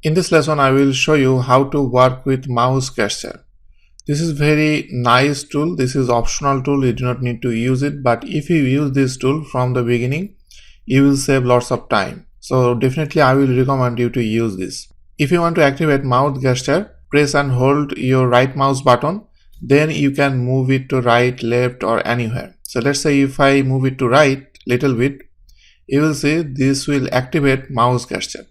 In this lesson, I will show you how to work with mouse gesture. This is very nice tool. This is optional tool. You do not need to use it. But if you use this tool from the beginning, you will save lots of time. So definitely I will recommend you to use this. If you want to activate mouse gesture, press and hold your right mouse button. Then you can move it to right, left or anywhere. So let's say if I move it to right little bit, you will see this will activate mouse gesture.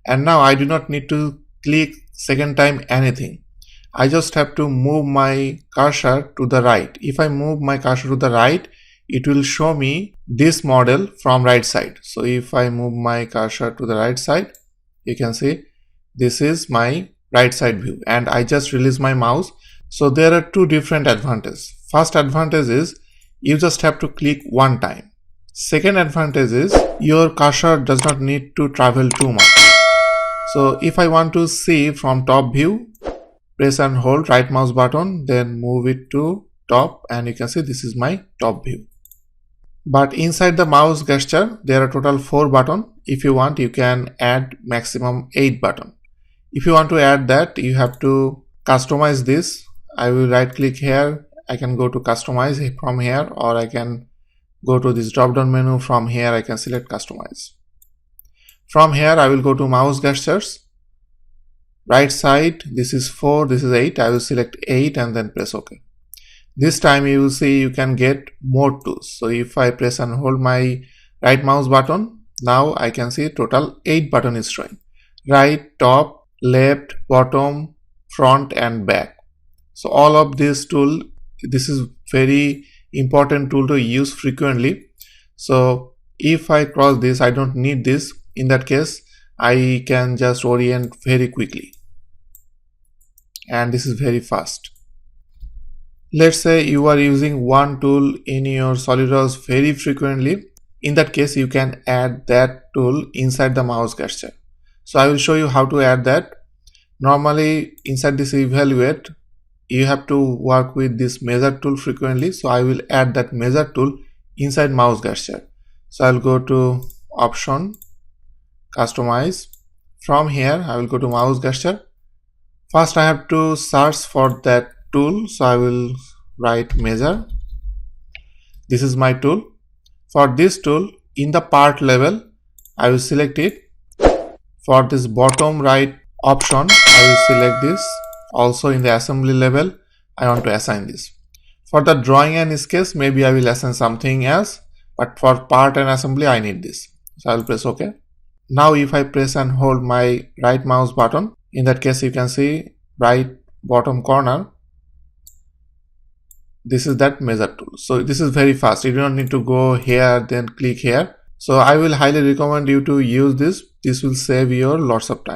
And now I do not need to click second time anything. I just have to move my cursor to the right. If I move my cursor to the right, it will show me this model from right side. So if I move my cursor to the right side, you can see this is my right side view, and I just release my mouse. So there are two different advantages. First advantage is you just have to click one time. Second advantage is your cursor does not need to travel too much. So if I want to see from top view, press and hold right mouse button, then move it to top, and you can see this is my top view. But inside the mouse gesture, there are total 4 buttons. If you want, you can add maximum 8 buttons. If you want to add that, you have to customize this. I will right click here. I can go to customize from here, or I can go to this drop down menu. From here I can select customize. From here I will go to mouse gestures. Right side, this is 4, this is 8. I will select 8 and then press OK. This time you will see you can get more tools. So if I press and hold my right mouse button, now I can see total 8 buttons is showing. Right, top, left, bottom, front and back. So all of this tool, this is very important tool to use frequently. So if I cross this, I don't need this. In that case, I can just orient very quickly. And this is very fast. Let's say you are using one tool in your SolidWorks very frequently. In that case, you can add that tool inside the mouse gesture. So I will show you how to add that. Normally inside this evaluate, you have to work with this measure tool frequently. So I will add that measure tool inside mouse gesture. So I'll go to option, customize. From here I will go to mouse gesture. First I have to search for that tool. So I will write measure. This is my tool. For this tool, in the part level, I will select it. For this bottom right option, I will select this. Also in the assembly level, I want to assign this. For the drawing and sketch, maybe I will assign something else, but for part and assembly I need this. So I will press OK. Now if I press and hold my right mouse button, in that case you can see right bottom corner, this is that measure tool. So this is very fast. You do not need to go here then click here. So I will highly recommend you to use this. This will save your lots of time.